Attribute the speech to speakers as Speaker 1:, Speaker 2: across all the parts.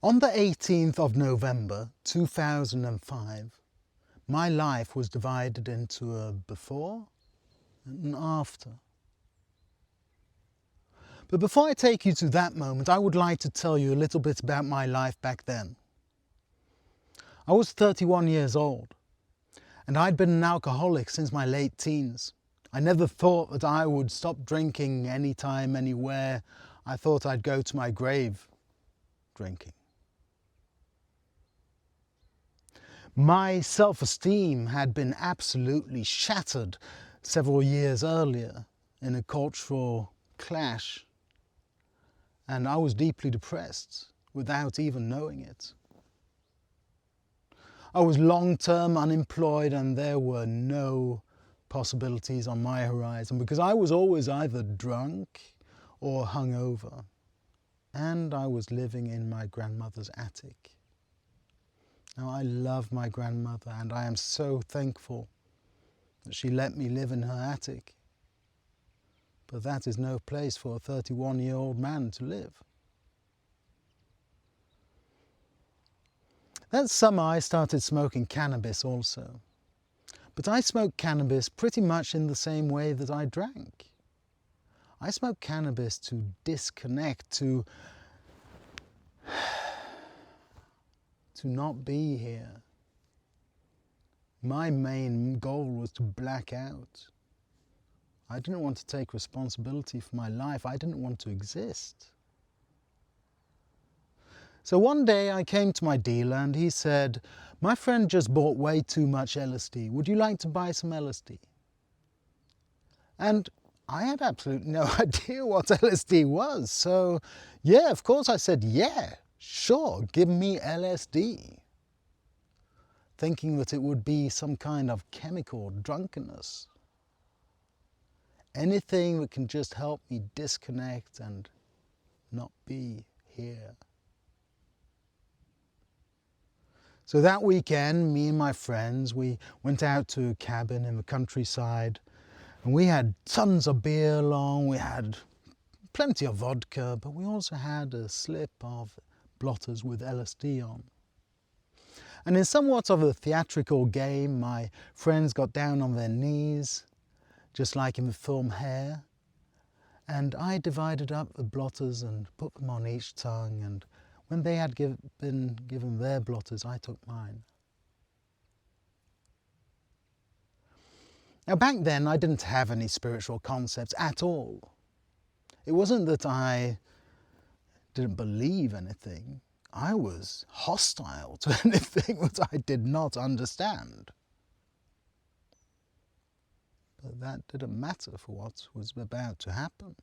Speaker 1: On the 18th of November 2005, my life was divided into a before and an after. But before I take you to that moment, I would like to tell you a little bit about my life back then. I was 31 years old, and I'd been an alcoholic since my late teens. I never thought that I would stop drinking anytime, anywhere. I thought I'd go to my grave drinking. My self-esteem had been absolutely shattered several years earlier in a cultural clash, and I was deeply depressed without even knowing it. I was long-term unemployed and there were no possibilities on my horizon because I was always either drunk or hungover, and I was living in my grandmother's attic. Now, I love my grandmother and I am so thankful that she let me live in her attic. But that is no place for a 31-year-old man to live. That summer I started smoking cannabis also. But I smoked cannabis pretty much in the same way that I drank. I smoked cannabis to disconnect, to not be here. My main goal was to black out. I didn't want to take responsibility for my life. I didn't want to exist. So one day I came to my dealer and he said, "My friend just bought way too much LSD. Would you like to buy some LSD?" And I had absolutely no idea what LSD was. So yeah, of course I said, yeah, sure, give me LSD. Thinking that it would be some kind of chemical drunkenness. Anything that can just help me disconnect and not be here. So that weekend, me and my friends, we went out to a cabin in the countryside and we had tons of beer along, we had plenty of vodka, but we also had a slip of blotters with LSD on. And in somewhat of a theatrical game, my friends got down on their knees, just like in the film Hair, and I divided up the blotters and put them on each tongue, and when they had been given their blotters, I took mine. Now back then I didn't have any spiritual concepts at all. It wasn't that I didn't believe anything. I was hostile to anything that I did not understand. But that didn't matter for what was about to happen.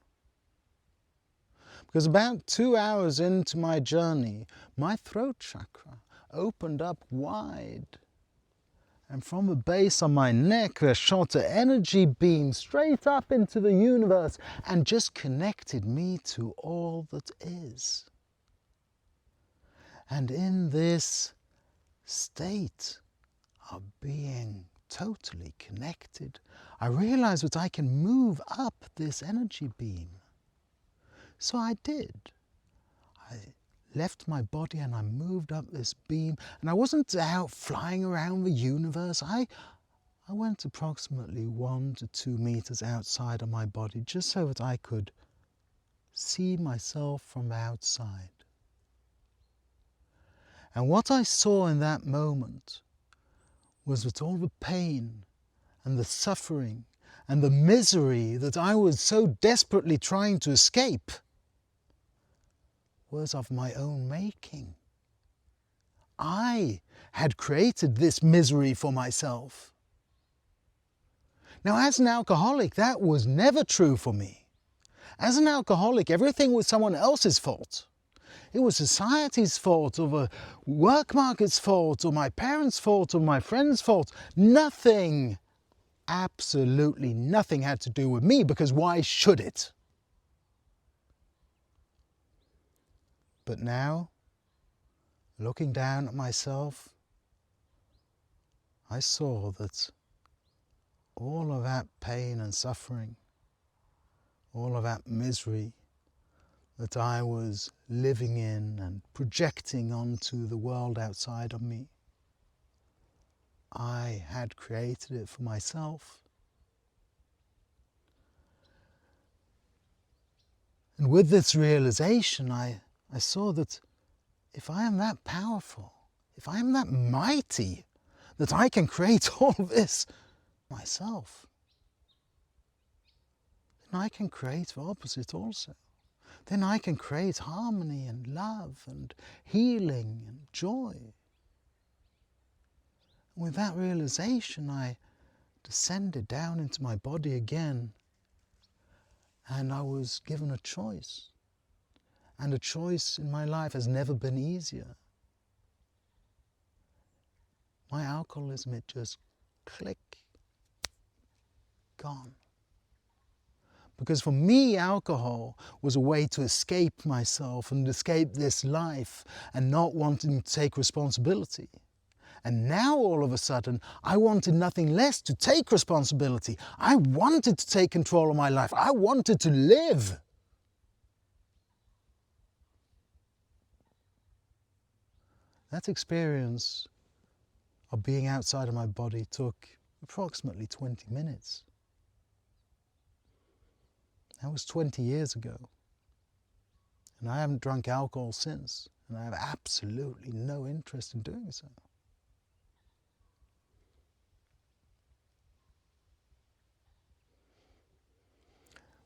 Speaker 1: Because about 2 hours into my journey, my throat chakra opened up wide. And from the base of my neck, there shot an energy beam straight up into the universe and just connected me to all that is. And in this state of being totally connected, I realized that I can move up this energy beam. So I did. I left my body and I moved up this beam, and I wasn't out flying around the universe. I went approximately 1 to 2 meters outside of my body just so that I could see myself from the outside. And what I saw in that moment was that all the pain and the suffering and the misery that I was so desperately trying to escape was of my own making. I had created this misery for myself. Now, as an alcoholic, that was never true for me. As an alcoholic, everything was someone else's fault. It was society's fault, or the work market's fault, or my parents' fault, or my friends' fault. Nothing, absolutely nothing had to do with me, because why should it? But now, looking down at myself, I saw that all of that pain and suffering, all of that misery, that I was living in and projecting onto the world outside of me. I had created it for myself. And with this realization, I saw that if I am that powerful, if I am that mighty, that I can create all this myself, then I can create the opposite also. Then I can create harmony and love and healing and joy. And with that realization, I descended down into my body again, and I was given a choice. And a choice in my life has never been easier. My alcoholism, it just click, gone. Because for me, alcohol was a way to escape myself and escape this life and not wanting to take responsibility. And now all of a sudden, I wanted nothing less to take responsibility. I wanted to take control of my life. I wanted to live. That experience of being outside of my body took approximately 20 minutes. That was 20 years ago. And I haven't drunk alcohol since, and I have absolutely no interest in doing so.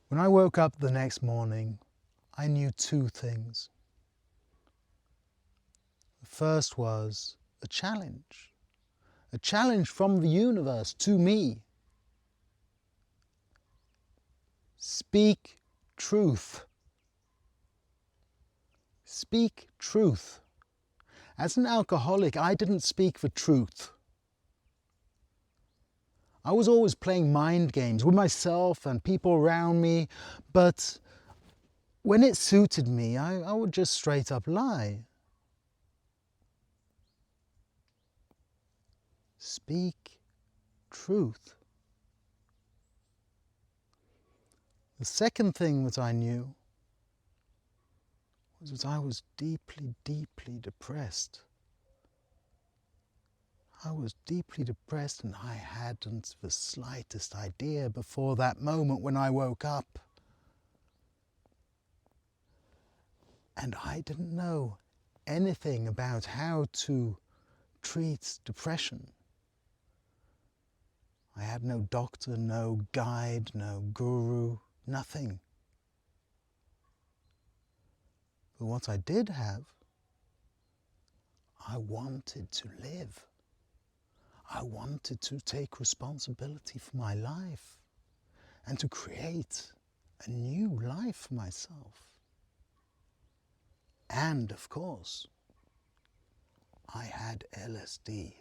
Speaker 1: When I woke up the next morning, I knew two things. The first was a challenge from the universe to me. Speak truth. Speak truth. As an alcoholic, I didn't speak the truth. I was always playing mind games with myself and people around me, but when it suited me, I would just straight up lie. Speak truth. The second thing that I knew was that I was deeply, deeply depressed. I was deeply depressed, and I hadn't the slightest idea before that moment when I woke up. And I didn't know anything about how to treat depression. I had no doctor, no guide, no guru, nothing. But what I did have, I wanted to live. I wanted to take responsibility for my life and to create a new life for myself. And of course, I had LSD.